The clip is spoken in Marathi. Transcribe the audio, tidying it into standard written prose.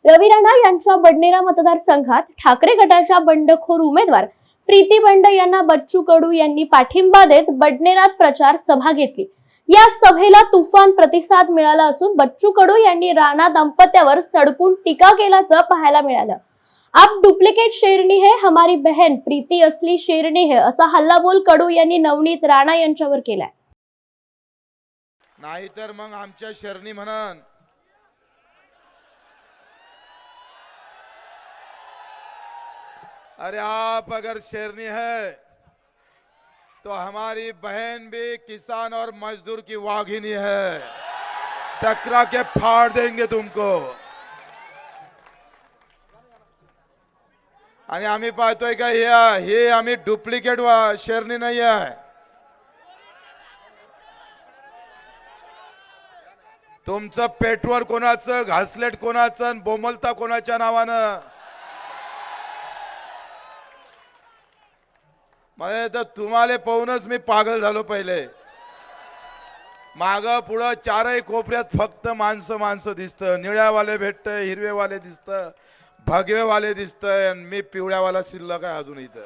रवी राणा यांच्या बडनेरा मतदारसंघात ठाकरे गटाच्या बंडखोर उमेदवार प्रीती बंड यांना बच्चू कडू यांनी पाठिंबा देत बडनेरात प्रचार सभा घेतली। या सभेला तुफान प्रतिसाद मिळाला असून बच्चू कडू यांनी राणा दाम्पत्यावर सडकून टीका केल्याचं पाहायला मिळालं। आप डुप्लिकेट शेरनी है, हमारी बहन प्रीती असली शेरनी है, असा हल्लाबोल कडू यांनी नवनीत राणा यांच्यावर केलाय। नाहीतर मग आमच्या शेरनी म्हणन अरे आप अगर शेरनी है तो हमारी बहन भी किसान और मजदूर की वाघिनी है, टकरा के फाड़ देंगे तुमको। आणि आम्ही पाहतोय का हे आम्ही डुप्लिकेट शेरनी नाही आहे। तुमचं पेटवर कोणाचं, घासलेट कोणाचं, बोमलता कोणाच्या नावानं। मला तर तुम्हाला पाहूनच मी पागल झालो। पहिले माग पुढं चारही कोपऱ्यात फक्त माणसं दिसतं, निळ्यावाले भेटतं, हिरवेवाले दिसतं, भगवेवाले दिसतं, आणि मी पिवळ्यावाला शिल्लक आहे अजून इथं।